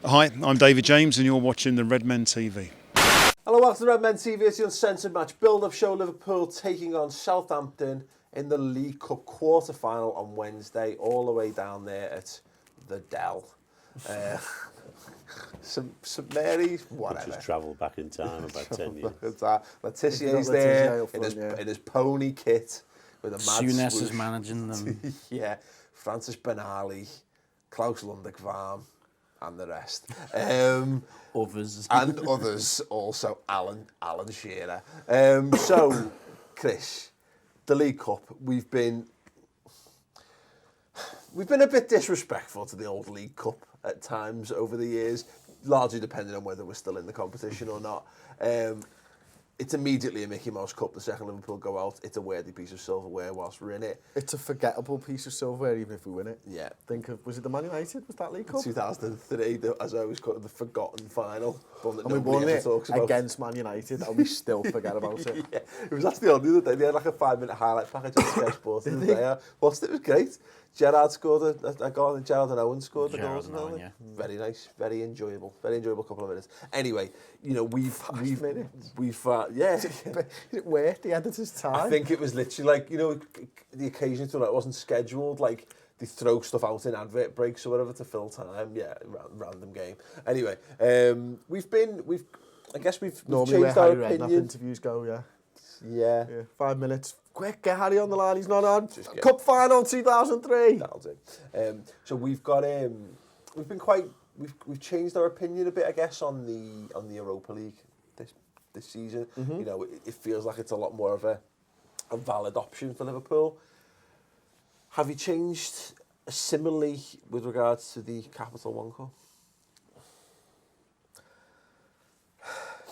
Hi, I'm David James and you're watching the Redmen TV. Hello, welcome to Redmen TV. It's the Uncensored match build-up show. Liverpool taking on Southampton in the League Cup quarter-final on Wednesday, all the way down there at the Dell. St Mary's, whatever. Just travel back in time about 10 years. Letizier's there in his pony kit with a mad Souness swoosh. is managing them. Yeah, Francis Benali, Klaus Lundekvam, and the rest. Others. And others also, Alan Shearer. So, Chris, the League Cup, we've been a bit disrespectful to the old League Cup at times over the years, largely depending on whether we're still in the competition or not. It's immediately a Mickey Mouse Cup the second Liverpool go out. It's a worthy piece of silverware whilst we're in it. It's a forgettable piece of silverware even if we win it. Yeah. Think of, was it the Man United? Was that League Cup? 2003, as I always call it, the forgotten final. And we won it against Man United and we still forget about it. Yeah, it was actually on the other day. They had like a 5-minute highlight package on Sky Sports. Did they? Watched it, was great. Gerrard scored a goal and Gerrard and Owen scored the goals. Yeah. Very nice, very enjoyable couple of minutes. Anyway, you know, we've yeah. Is it worth the editor's time? I think it was literally like, you know, the occasion to, like, it wasn't scheduled, like they throw stuff out in advert breaks or whatever to fill time. Yeah, random game. Anyway, we've normally changed where our Harry Redknapp opinion. interviews go, yeah. Yeah. 5 minutes. Quick, get Harry on the line. He's not on. Cup final 2003. That'll do. So we've got we've changed our opinion a bit, I guess, on the Europa League this season. Mm-hmm. You know, it feels like it's a lot more of a valid option for Liverpool. Have you changed similarly with regards to the Capital One Cup?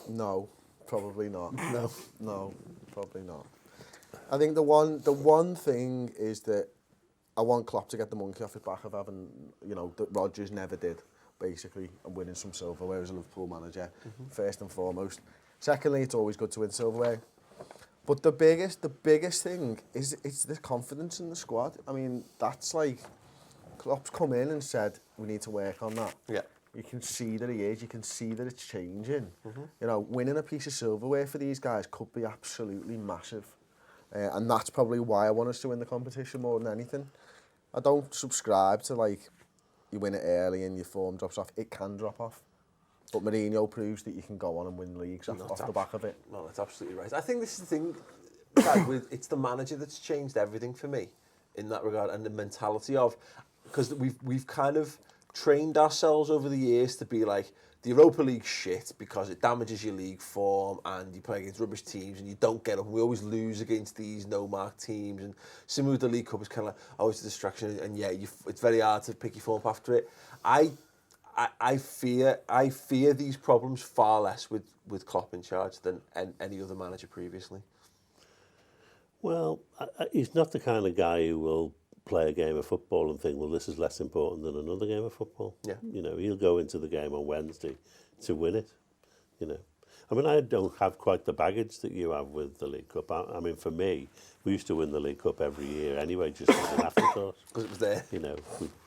No, probably not. No, probably not. I think the one thing is that I want Klopp to get the monkey off his back of having, you know, that Rodgers never did, basically, and winning some silverware as a Liverpool manager, first and foremost. Secondly, it's always good to win silverware. But the biggest thing is it's the confidence in the squad. I mean, that's like, Klopp's come in and said, we need to work on that. Yeah. You can see that he is, you can see that it's changing. You know, winning a piece of silverware for these guys could be absolutely massive. And that's probably why I want us to win the competition more than anything. I don't subscribe to, like, you win it early and your form drops off. It can drop off. But Mourinho proves that you can go on and win leagues off the back of it. No, that's absolutely right. I think this is the thing, Dad, it's the manager that's changed everything for me in that regard, and the mentality of, because we've kind of trained ourselves over the years to be like, the Europa League shit because it damages your league form and you play against rubbish teams and you don't get up. And we always lose against these no-mark teams. And similar with the League Cup, it's kind of like, oh, it's a distraction. And yeah, it's very hard to pick your form up after it. I fear these problems far less with Klopp in charge than any other manager previously. Well, he's not the kind of guy who will play a game of football and think, well, this is less important than another game of football. Yeah. You know, he'll go into the game on Wednesday to win it, you know. I mean, I don't have quite the baggage that you have with the League Cup. I mean, for me, we used to win the League Cup every year anyway, just as an afterthought. Because it was there. You know,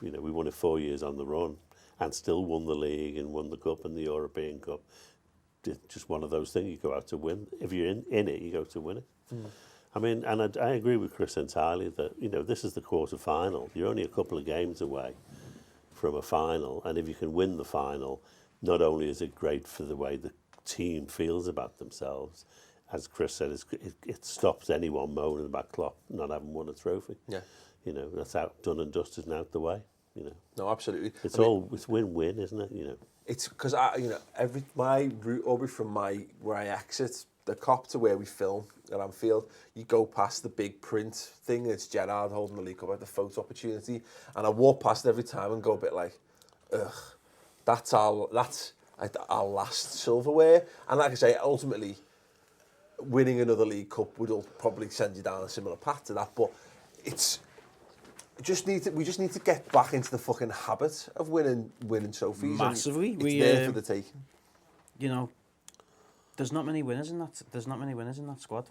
we won it 4 years on the run and still won the league and won the Cup and the European Cup. It's just one of those things you go out to win. If you're in it, you go to win it. I mean, and I agree with Chris entirely that, you know, this is the quarter-final. You're only a couple of games away from a final, and if you can win the final, not only is it great for the way the team feels about themselves, as Chris said, it stops anyone moaning about Klopp not having won a trophy. Yeah. You know, that's out, done and dusted and out the way, you know. No, absolutely. It's it's win-win, isn't it, you know? It's because, you know, my route, Aubrey, from where I exit the Kop to where we film at Anfield, you go past the big print thing, it's Gerrard holding the League Cup, like the photo opportunity, and I walk past it every time and go a bit like, ugh, that's our last silverware. And like I say, ultimately, winning another League Cup would probably send you down a similar path to that, but we just need to get back into the fucking habit of winning trophies. Massively. It's there for the taking. You know, there's not many winners in that squad.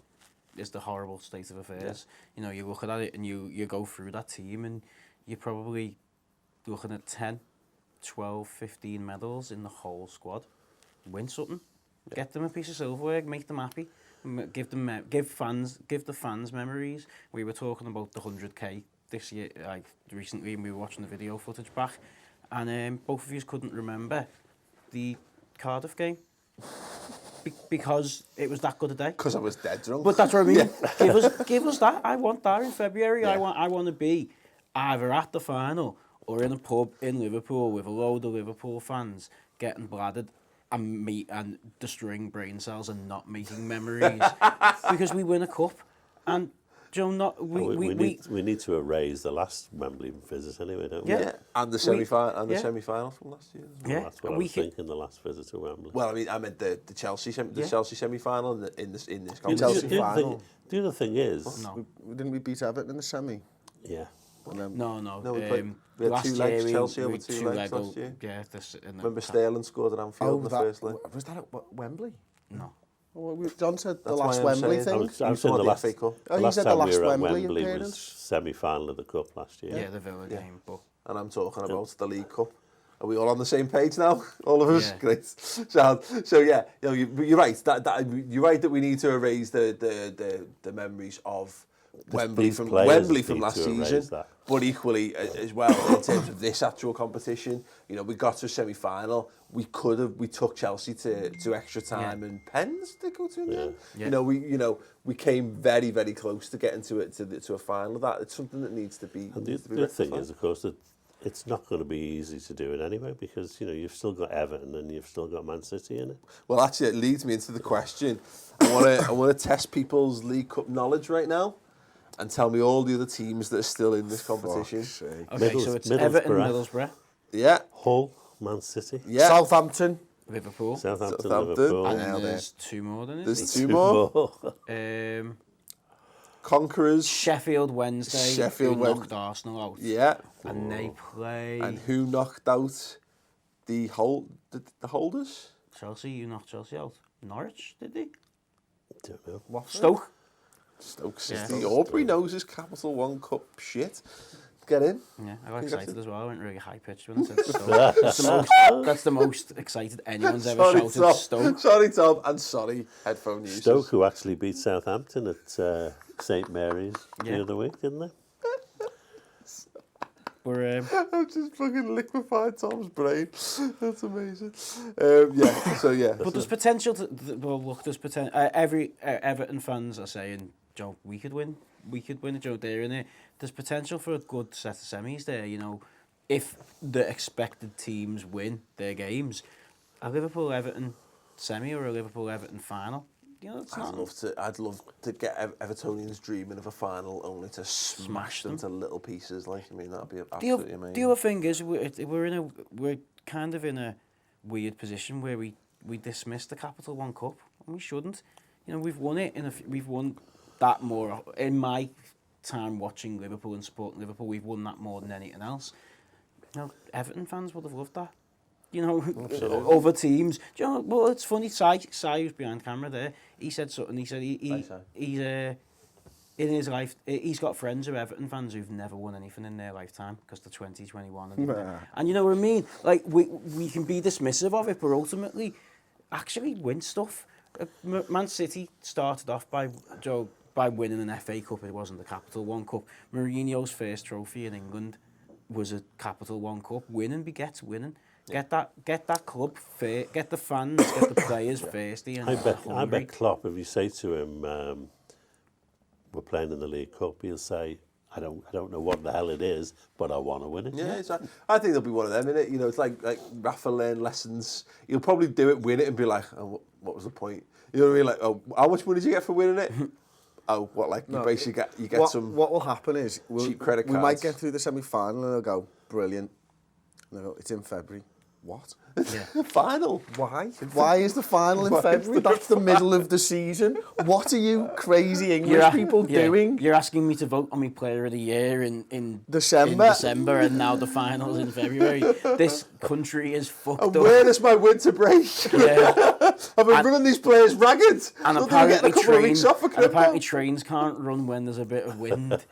It's the horrible state of affairs. Yeah. You know, you look at it and you go through that team and you're probably looking at 10, 12, 15 medals in the whole squad. Win something. Get them a piece of silverware, make them happy. Give the fans memories. We were talking about the 100k this year, like recently, and we were watching the video footage back, and both of you couldn't remember the Cardiff game because it was that good a day. Because I was dead drunk. But that's what I mean. Give us that. I want that in February. Yeah. I want to be either at the final or in a pub in Liverpool with a load of Liverpool fans getting bladdered and destroying brain cells and not making memories because we win a cup. And Joe, we need to erase the last Wembley visit anyway, don't we? Yeah, and the semi-final from last year. Well, that's what I was thinking. The last visit to Wembley. Well, I mean, I meant the Chelsea semi-final in this Chelsea final. The other thing is, didn't we beat Everton in the semi? Yeah. No. We had last 2 legs, year Chelsea over 2 legs last year. Yeah, Remember Sterling scored at Anfield in the first leg? Was that at Wembley? No. Well, John said the That's last why I'm Wembley saying- thing. I was saying the last, FA Cup. Oh, the he last said the time last we were at Wembley Wembley appearance. was semi-final of the Cup last year. Yeah, the Villa game, but And I'm talking about the League Cup. Are we all on the same page now? All of us? Yeah. Great. So yeah, you're right. You're right that we need to erase the memories of Wembley These from players last need to erase season. that. But equally, as well, in terms of this actual competition, we got to a semi-final. We took Chelsea to extra time and pens to go to in the end. Yeah. We came very, very close to getting to a final. That it's something that needs to be. And the other thing is, of course, that it's not going to be easy to do it anyway because you've still got Everton and you've still got Man City in it. Well, actually, it leads me into the question. I want to test people's League Cup knowledge right now. And tell me all the other teams that are still in this competition. okay, so it's Everton, Middlesbrough, Yeah. Hull, Man City, Yeah. Southampton. Liverpool, Southampton, Southampton. Liverpool. and there's 2 more than There's 2 more. Conquerors. Sheffield Wednesday, who knocked Arsenal out. Yeah. And they play And who knocked out the holders? Chelsea. You knocked Chelsea out. Norwich, did they? Don't know. Stoke. Stoke City. Yeah. Aubrey knows his Capital One Cup shit. Get in. Yeah, I got excited as well. I went really high pitched when I said Stoke. That's the most excited anyone's ever shouted. Stoke. Sorry, Tom, and sorry, headphone users. Stoke, who actually beat Southampton at St Mary's the other week, didn't they? We're I've just fucking liquefied Tom's brain. That's amazing. Yeah. but there's potential to. Well, look, there's potential. Every Everton fans are saying, Joe, we could win it, Joe. They're in it. There's potential for a good set of semis there. If the expected teams win their games, a Liverpool Everton semi or a Liverpool Everton final. It's not. I'd love to get Evertonians dreaming of a final, only to smash them to little pieces. That'd be absolutely amazing. The other thing is we're kind of in a weird position where we dismiss the Capital One Cup, and we shouldn't. We've won it we've won that more in my time watching Liverpool and supporting Liverpool. We've won that more than anything else. Everton fans would have loved that. Other teams. Well, it's funny. Sai, who's behind camera there, he said something. He said he's in his life, he's got friends who are Everton fans who've never won anything in their lifetime because they're 20, 21. And you know what I mean? Like, we can be dismissive of it, but ultimately, actually win stuff. Man City started off by winning an FA Cup. It wasn't the Capital One Cup. Mourinho's first trophy in England was a Capital One Cup. Winning begets winning. Get that club fair. Get the fans, get the players thirsty. And I bet Klopp, if you say to him, "We're playing in the League Cup," he'll say, "I don't know what the hell it is, but I want to win it." Yeah, exactly. I think there'll be one of them in it. It's like Rafa learned lessons. He'll probably do it, win it, and be like, "Oh, what was the point?" You know what I mean? Like, "Oh, how much money did you get for winning it?" Oh, what? Like you basically get some. What will happen is cheap credit cards. We might get through the semi-final and they'll go brilliant. And they'll go, it's in February. What? Yeah. Final. Why? Why is the final in February? That's the middle of the season. What are you crazy English people doing? You're asking me to vote on my player of the year in December, and now the final's in February. This country is fucked up. Where is my winter break? Yeah. I've been running these players ragged. And apparently trains can't run when there's a bit of wind.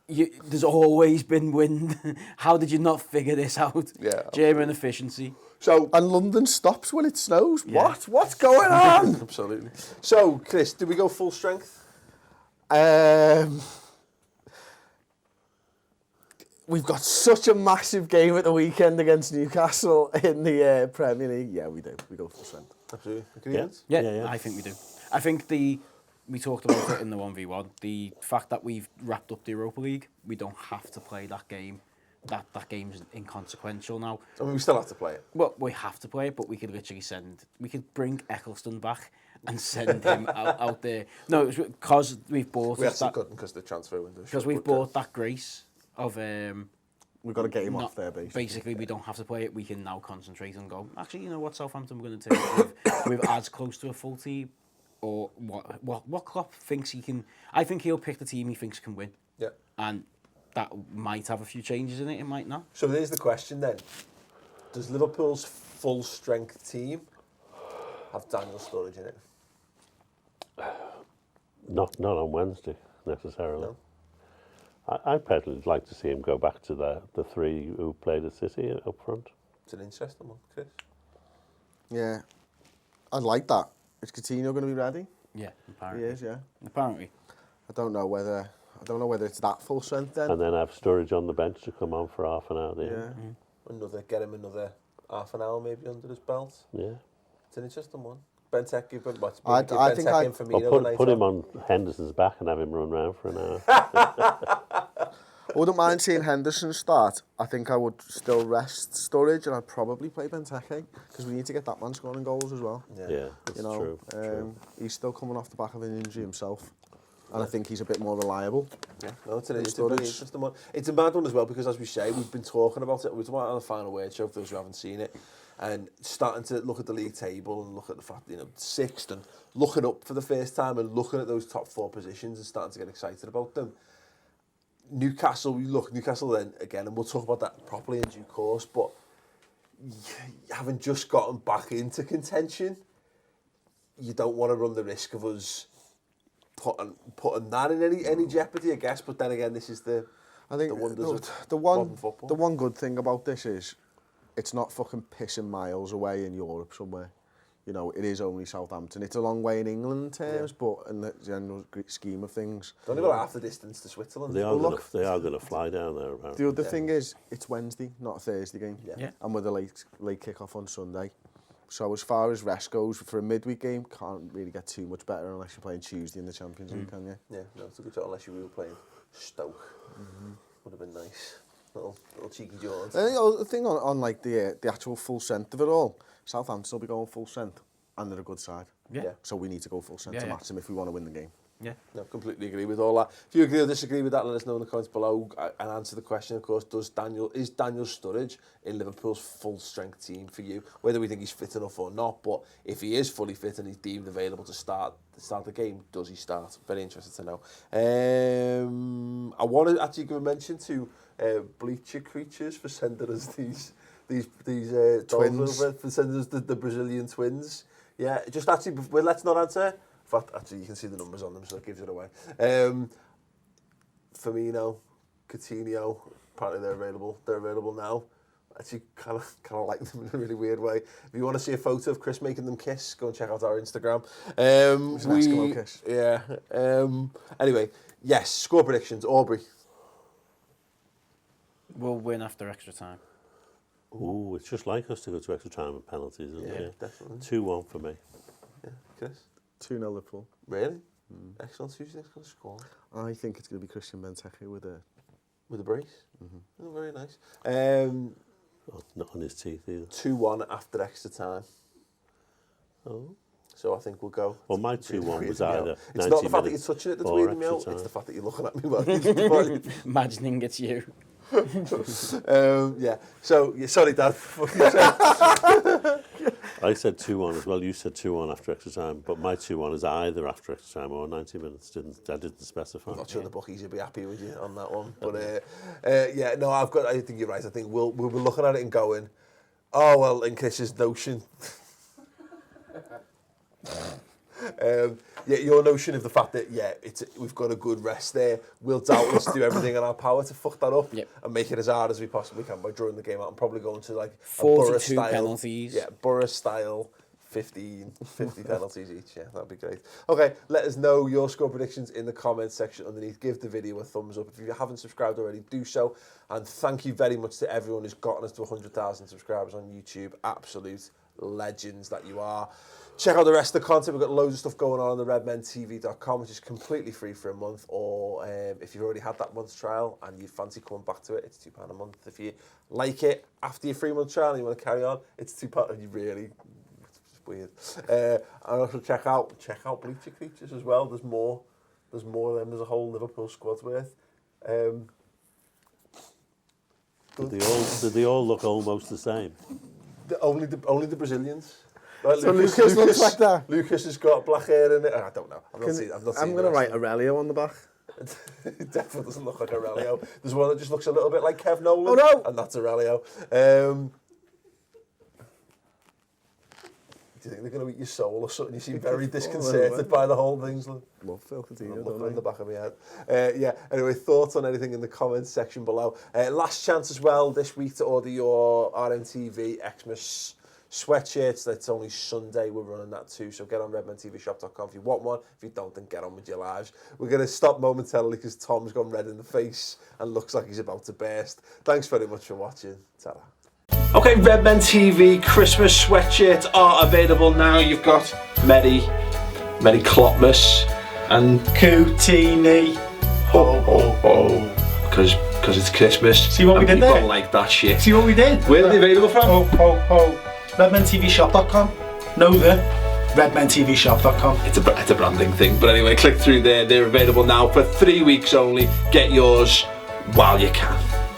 There's always been wind. How did you not figure this out? Yeah, German efficiency. So, And London stops when it snows. What? What's going on? absolutely. So, Chris, do we go full strength? We've got such a massive game at the weekend against Newcastle in the Premier League. Yeah, we do. We go full strength. Absolutely. Agreement? Yeah, I think we do. I think we talked about it in the 1v1. The fact that we've wrapped up the Europa League, we don't have to play that game. That game's inconsequential now. I mean, we still have to play it. Well, we have to play it, but we could literally bring Eccleston back and send him out there. No, it's because we've bought We actually couldn't because the transfer window. because we've bought that grace of We've got to get him off there, basically. Basically, we don't have to play it. We can now concentrate and go. Actually, you know what, Southampton we're going to take with as close to a full team, or what Klopp thinks he can. I think he'll pick the team he thinks can win. Yeah. And that might have a few changes in it. It might not. So there's the question then: does Liverpool's full strength team have Daniel Sturridge in it? Not on Wednesday necessarily. No. I personally like to see him go back to the three who played at City up front. It's an interesting one, Chris. Yeah. I like that. Is Coutinho going to be ready? Yeah, He apparently. is, yeah. Apparently. I don't know whether it's that full strength then. And then have Sturridge on the bench to come on for half an hour. Yeah. Get him another half an hour maybe under his belt. Yeah. It's an interesting one. Benteke, but what's I Benteke think and Firmino Or put him on Henderson's back and have him run round for an hour. I wouldn't mind seeing Henderson start. I think I would still rest Sturridge and I'd probably play Benteke because we need to get that man scoring goals as well. Yeah, that's You know, true. he's still coming off the back of an injury himself. And I think he's a bit more reliable. Yeah, no, it's a really interesting one. It's a mad one as well because, as we say, we've been talking about it. We've talked about it on the Final Word show for those who haven't seen it, and starting to look at the league table and look at the fact, sixth, and looking up for the first time and looking at those top four positions and starting to get excited about them. Newcastle then again, and we'll talk about that properly in due course. But having just gotten back into contention, you don't want to run the risk of us putting that in any jeopardy, I guess. But then again, this is the wonders of modern football. The one good thing about this is it's not fucking pissing miles away in Europe somewhere. You know, it is only Southampton. It's a long way in England terms, but in the general scheme of things, It's only about half the distance to Switzerland. They are going to fly down there. Apparently. the other thing is it's Wednesday, not a Thursday game. Yeah. And with a late kick-off on Sunday. So as far as rest goes, for a midweek game, can't really get too much better unless you're playing Tuesday in the Champions League, can you? Yeah, no, it's a good shot unless you were playing Stoke. Would have been nice. Little cheeky jaws. And the thing on like the actual full strength of it all, Southampton will be going full strength, and they're a good side. Yeah. So we need to go full strength to match them if we want to win the game. Yeah. No, completely agree with all that. If you agree or disagree with that, let us know in the comments below and answer the question, of course, is Daniel Sturridge in Liverpool's full strength team for you? Whether we think he's fit enough or not, but if he is fully fit and he's deemed available to start the game, does he start? Very interested to know. I want to actually give a mention to Bleacher Creatures for sending us these Twins. over, for sending us the Brazilian twins. Yeah, just actually, let's not answer. In fact, actually, you can see the numbers on them, so it gives it away. Firmino, Coutinho, apparently they're available. They're available now. Actually, kind of like them in a really weird way. If you want to see a photo of Chris making them kiss, go and check out our Instagram. It's an Eskimo kiss. Yeah. Anyway, yes. Score predictions. Aubrey. We'll win after extra time. Ooh, it's just like us to go to extra time and penalties, isn't it? Definitely. 2-1 for me. Yeah, Chris. 2-0 Liverpool. Really? Excellent. Who's next going to score? I think it's going to be Christian Benteke with a brace. Oh, very nice. Not on his teeth either. 2-1 after extra time. Oh. So I think we'll go. Well, my 2-1 was either 90 It's not the fact that you're minutes touching it that's or weirding me extra out. time. It's the fact that you're looking at me while you're Imagining it's you. yeah. So, sorry, Dad. I said 2-1 as well. You said 2-1 after extra time, but my 2-1 is either after extra time or 90 minutes. I didn't specify. I'm not sure the bookies would be happy with you on that one, but yeah, no, I think you're right. I think we'll be looking at it and going, oh well, in Chris's notion. your notion of the fact that we've got a good rest there, we'll doubtless do everything in our power to fuck that up and make it as hard as we possibly can by drawing the game out and probably going to like 42 penalties. Yeah, Borough style 50 penalties each. Yeah, that'd be great. Okay, let us know your score predictions in the comments section underneath. Give the video a thumbs up. If you haven't subscribed already, do so. And thank you very much to everyone who's gotten us to 100,000 subscribers on YouTube. Absolute legends that you are. Check out the rest of the content. We've got loads of stuff going on the redmentv.com, which is completely free for a month. Or if you've already had that month's trial and you fancy coming back to it, it's £2 a month. If you like it after your 3-month trial and you want to carry on, it's £2. And you really... weird. And also check out Bleacher Creatures as well. There's more of them. There's a whole Liverpool squad's worth. Did they all look almost the same? Only the Brazilians. Like So Lucas looks like that. Lucas has got black hair in it. I don't know. I've not seen I'm going to write Aurelio on the back. It definitely doesn't look like Aurelio. There's one that just looks a little bit like Kev Nolan. Oh no! And that's Aurelio. Do you think they're going to eat your soul or something? You seem very disconcerted by the whole thing. Love Phil Coutinho, I'm don't looking I? in the back of my head. Anyway, thoughts on anything in the comments section below. Last chance as well this week to order your RMTV Xmas sweatshirts. That's only Sunday. We're running that too. So get on redmentvshop.com if you want one. If you don't, then get on with your lives. We're going to stop momentarily because Tom's gone red in the face and looks like he's about to burst. Thanks very much for watching. Ta-ra. Okay, Redmen TV Christmas sweatshirts are available now. You've got Merry Clopmas and Coutini. Ho ho ho. Because it's Christmas. See what we did there? People like that shit. See what we did? Where are they available from? Ho ho ho. Redmentvshop.com. No, the redmentvshop.com. It's a branding thing. But anyway, click through there. They're available now for 3 weeks only. Get yours while you can.